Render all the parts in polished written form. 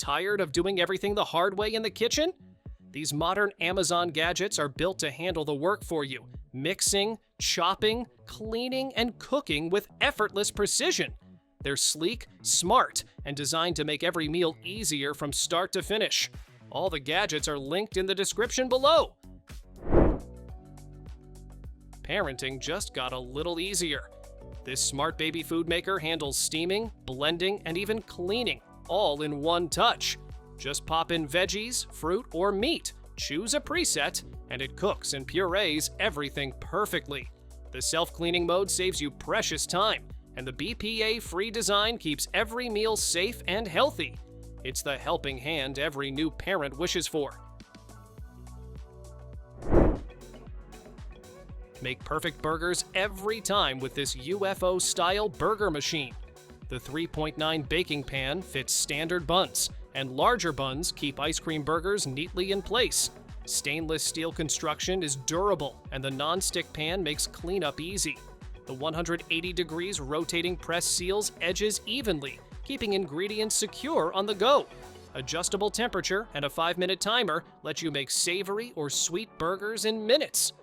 Tired of doing everything the hard way in the kitchen? These modern Amazon gadgets are built to handle the work for you, mixing, chopping, cleaning, and cooking with effortless precision. They're sleek, smart, and designed to make every meal easier from start to finish. All the gadgets are linked in the description below. Parenting just got a little easier. This smart baby food maker handles steaming, blending, and even cleaning, all in one touch. Just pop in veggies, fruit, or meat, choose a preset, and it cooks and purees everything perfectly. The self-cleaning mode saves you precious time, and the BPA-free design keeps every meal safe and healthy. It's the helping hand every new parent wishes for. Make perfect burgers every time with this UFO-style burger machine. The 3.9 baking pan fits standard buns, and larger buns keep ice cream burgers neatly in place. Stainless steel construction is durable, and the non-stick pan makes cleanup easy. The 180 degrees rotating press seals edges evenly, keeping ingredients secure on the go. Adjustable temperature and a 5-minute timer let you make savory or sweet burgers in minutes.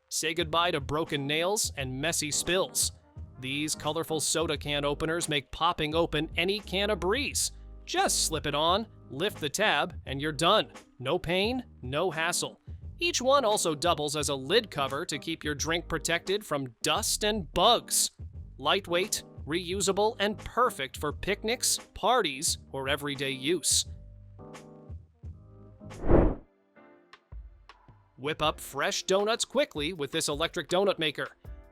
Say goodbye to broken nails and messy spills. These colorful soda can openers make popping open any can a breeze. Just slip it on, lift the tab, and you're done. No pain, no hassle. Each one also doubles as a lid cover to keep your drink protected from dust and bugs. Lightweight, reusable, and perfect for picnics, parties, or everyday use. Whip up fresh donuts quickly with this electric donut maker.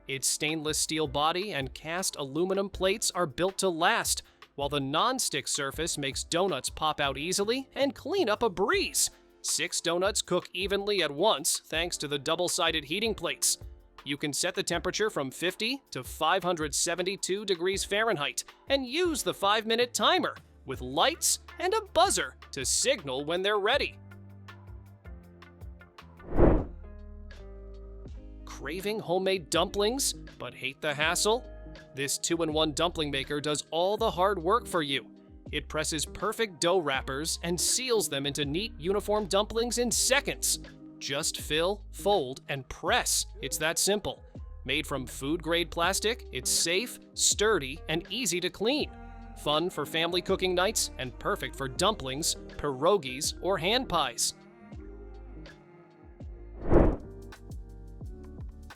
Its stainless steel body and cast aluminum plates are built to last, while the non-stick surface makes donuts pop out easily and clean up a breeze. 6 donuts cook evenly at once thanks to the double-sided heating plates. You can set the temperature from 50 to 572 degrees Fahrenheit and use the 5-minute timer with lights and a buzzer to signal when they're ready. Craving homemade dumplings but hate the hassle? This 2-in-1 dumpling maker does all the hard work for you. It presses perfect dough wrappers and seals them into neat, uniform dumplings in seconds. Just fill, fold, and press. It's that simple. Made from food-grade plastic, it's safe, sturdy, and easy to clean. Fun for family cooking nights and perfect for dumplings, pierogies, or hand pies.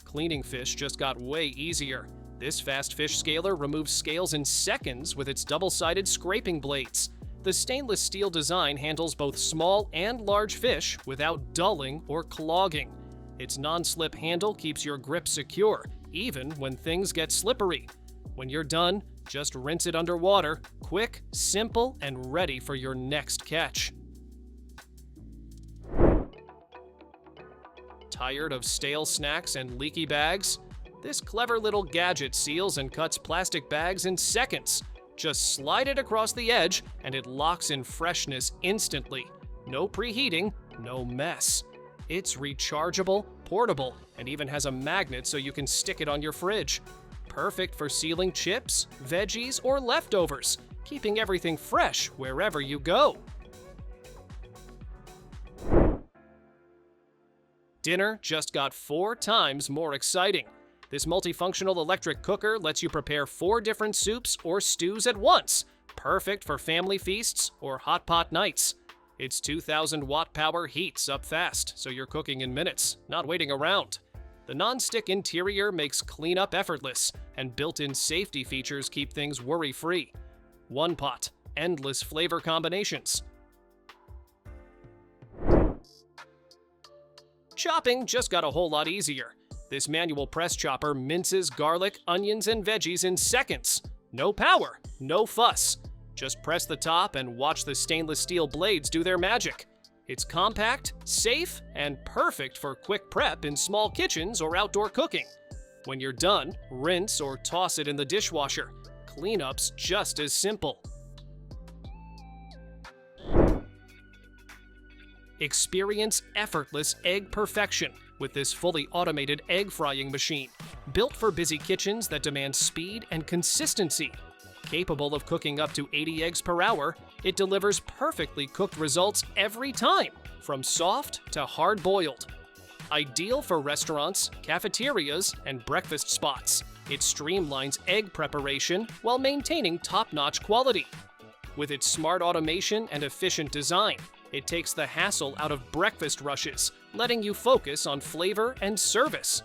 Cleaning fish just got way easier. This fast fish scaler removes scales in seconds with its double-sided scraping blades. The stainless steel design handles both small and large fish without dulling or clogging. Its non-slip handle keeps your grip secure, even when things get slippery. When you're done, just rinse it underwater, quick, simple, and ready for your next catch. Tired of stale snacks and leaky bags? This clever little gadget seals and cuts plastic bags in seconds. Just slide it across the edge and it locks in freshness instantly. No preheating, no mess. It's rechargeable, portable, and even has a magnet so you can stick it on your fridge. Perfect for sealing chips, veggies, or leftovers, keeping everything fresh wherever you go. Dinner just got 4 times more exciting. This multifunctional electric cooker lets you prepare 4 different soups or stews at once, perfect for family feasts or hot pot nights. Its 2,000 watt power heats up fast, so you're cooking in minutes, not waiting around. The non-stick interior makes cleanup effortless, and built-in safety features keep things worry-free. One pot, endless flavor combinations. Chopping just got a whole lot easier. This manual press chopper minces garlic, onions, and veggies in seconds. No power, no fuss. Just press the top and watch the stainless steel blades do their magic. It's compact, safe, and perfect for quick prep in small kitchens or outdoor cooking. When you're done, rinse or toss it in the dishwasher. Cleanup's just as simple. Experience effortless egg perfection with this fully automated egg frying machine, built for busy kitchens that demand speed and consistency. Capable of cooking up to 80 eggs per hour, it delivers perfectly cooked results every time, from soft to hard-boiled. Ideal for restaurants, cafeterias, and breakfast spots, it streamlines egg preparation while maintaining top-notch quality. With its smart automation and efficient design, it takes the hassle out of breakfast rushes, letting you focus on flavor and service.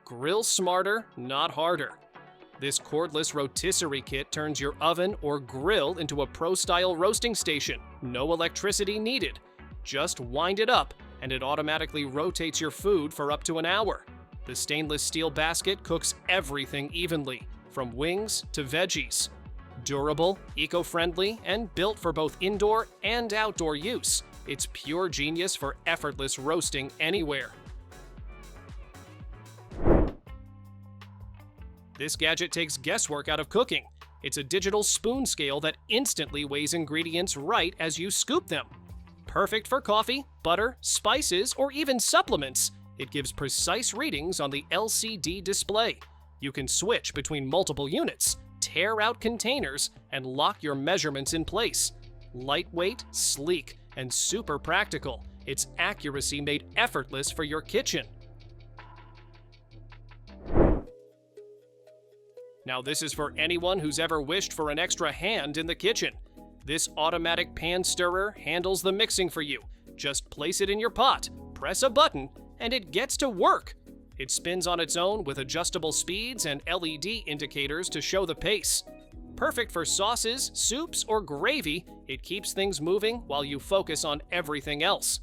Grill smarter, not harder. This cordless rotisserie kit turns your oven or grill into a pro-style roasting station. No electricity needed. Just wind it up, and it automatically rotates your food for up to an hour. The stainless steel basket cooks everything evenly, from wings to veggies. Durable, eco-friendly, and built for both indoor and outdoor use, it's pure genius for effortless roasting anywhere. This gadget takes guesswork out of cooking. It's a digital spoon scale that instantly weighs ingredients right as you scoop them. Perfect for coffee, butter, spices, or even supplements, it gives precise readings on the LCD display. You can switch between multiple units, tear out containers, and lock your measurements in place. Lightweight, sleek, and super practical, its accuracy made effortless for your kitchen. Now this is for anyone who's ever wished for an extra hand in the kitchen. This automatic pan stirrer handles the mixing for you. Just place it in your pot, press a button, and it gets to work. It spins on its own with adjustable speeds and LED indicators to show the pace. Perfect for sauces, soups, or gravy, it keeps things moving while you focus on everything else.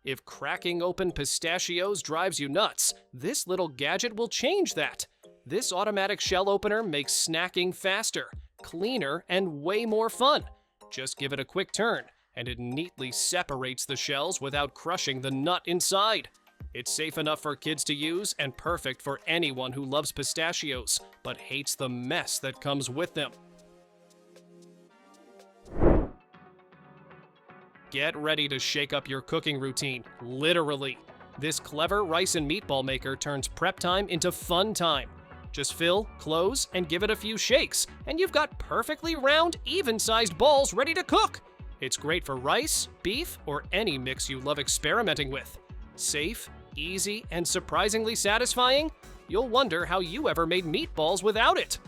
If cracking open pistachios drives you nuts, this little gadget will change that. This automatic shell opener makes snacking faster, cleaner, and way more fun. Just give it a quick turn, and it neatly separates the shells without crushing the nut inside. It's safe enough for kids to use and perfect for anyone who loves pistachios, but hates the mess that comes with them. Get ready to shake up your cooking routine, literally. This clever rice and meatball maker turns prep time into fun time. Just fill, close, and give it a few shakes, and you've got perfectly round, even-sized balls ready to cook. It's great for rice, beef, or any mix you love experimenting with. Safe, easy, and surprisingly satisfying? You'll wonder how you ever made meatballs without it.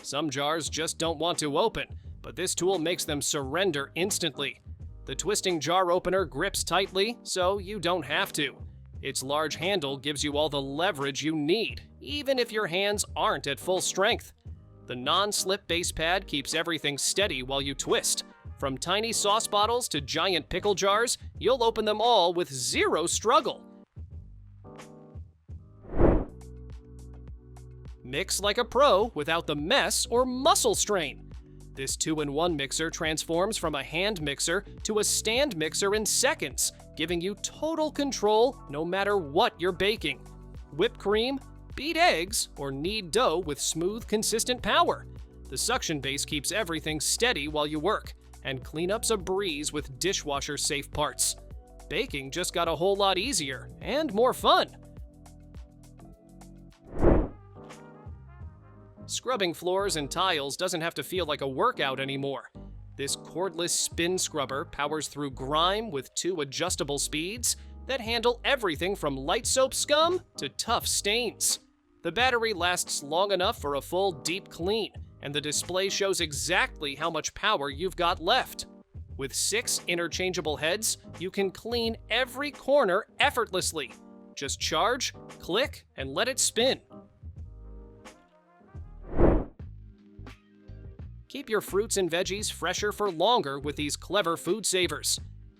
Some jars just don't want to open, but this tool makes them surrender instantly. The twisting jar opener grips tightly, so you don't have to. Its large handle gives you all the leverage you need, even if your hands aren't at full strength. The non-slip base pad keeps everything steady while you twist. From tiny sauce bottles to giant pickle jars, you'll open them all with zero struggle. Mix like a pro without the mess or muscle strain. This 2-in-1 mixer transforms from a hand mixer to a stand mixer in seconds, giving you total control no matter what you're baking. Whipped cream, beat eggs, or knead dough with smooth, consistent power. The suction base keeps everything steady while you work, and cleanup's a breeze with dishwasher-safe parts. Baking just got a whole lot easier and more fun. Scrubbing floors and tiles doesn't have to feel like a workout anymore. This cordless spin scrubber powers through grime with 2 adjustable speeds that handle everything from light soap scum to tough stains. The battery lasts long enough for a full deep clean, and the display shows exactly how much power you've got left. With 6 interchangeable heads, you can clean every corner effortlessly. Just charge, click, and let it spin. Keep your fruits and veggies fresher for longer with these clever food savers.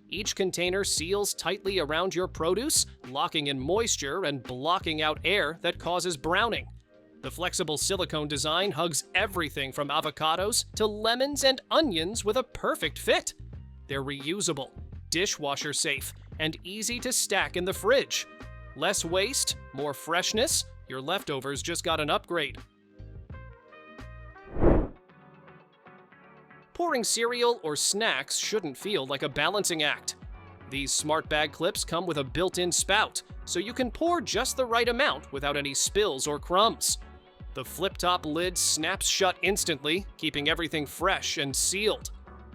Each container seals tightly around your produce, locking in moisture and blocking out air that causes browning. The flexible silicone design hugs everything from avocados to lemons and onions with a perfect fit. They're reusable, dishwasher safe, and easy to stack in the fridge. Less waste, more freshness, your leftovers just got an upgrade. pouring cereal or snacks shouldn't feel like a balancing act. These smart bag clips come with a built-in spout, so you can pour just the right amount without any spills or crumbs. The flip-top lid snaps shut instantly, keeping everything fresh and sealed.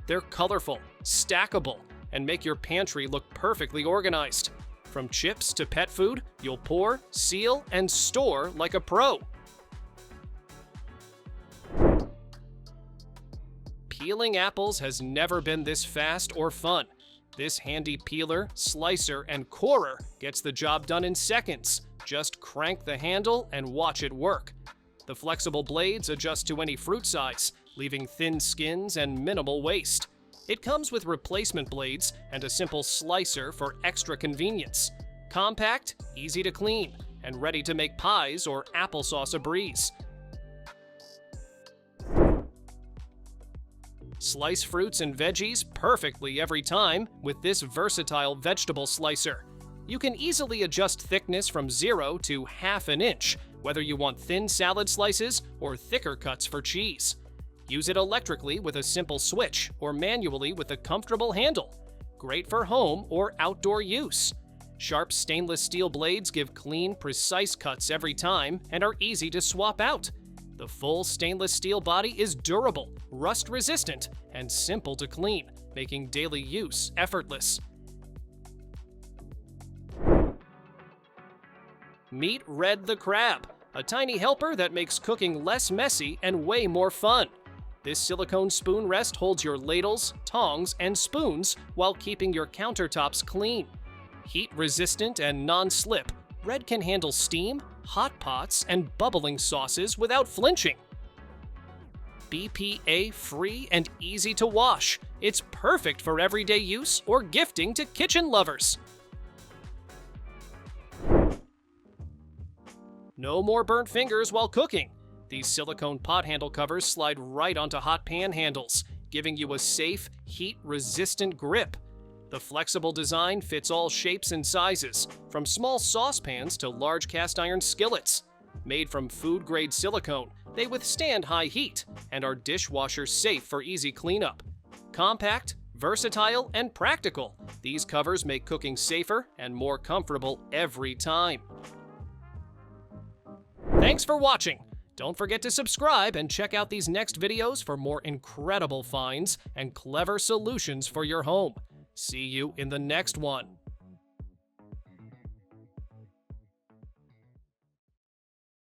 They're colorful, stackable, and make your pantry look perfectly organized. From chips to pet food, you'll pour, seal, and store like a pro. Peeling apples has never been this fast or fun. This handy peeler, slicer, and corer gets the job done in seconds. Just crank the handle and watch it work. The flexible blades adjust to any fruit size, leaving thin skins and minimal waste. It comes with replacement blades and a simple slicer for extra convenience. Compact, easy to clean, and ready to make pies or applesauce a breeze. Slice fruits and veggies perfectly every time with this versatile vegetable slicer. You can easily adjust thickness from 0 to ½ an inch, whether you want thin salad slices or thicker cuts for cheese. Use it electrically with a simple switch or manually with a comfortable handle. Great for home or outdoor use. Sharp stainless steel blades give clean, precise cuts every time and are easy to swap out. The full stainless steel body is durable, rust-resistant, and simple to clean, making daily use effortless. Meet Red the Crab, a tiny helper that makes cooking less messy and way more fun. This silicone spoon rest holds your ladles, tongs, and spoons while keeping your countertops clean. Heat-resistant and non-slip, Red can handle steam, hot pots, and bubbling sauces without flinching. BPA-free and easy to wash. It's perfect for everyday use or gifting to kitchen lovers. No more burnt fingers while cooking. These silicone pot handle covers slide right onto hot pan handles, giving you a safe, heat-resistant grip. The flexible design fits all shapes and sizes, from small saucepans to large cast iron skillets. Made from food-grade silicone, they withstand high heat and are dishwasher safe for easy cleanup. Compact, versatile, and practical, these covers make cooking safer and more comfortable every time. Thanks for watching! Don't forget to subscribe and check out these next videos for more incredible finds and clever solutions for your home. See you in the next one.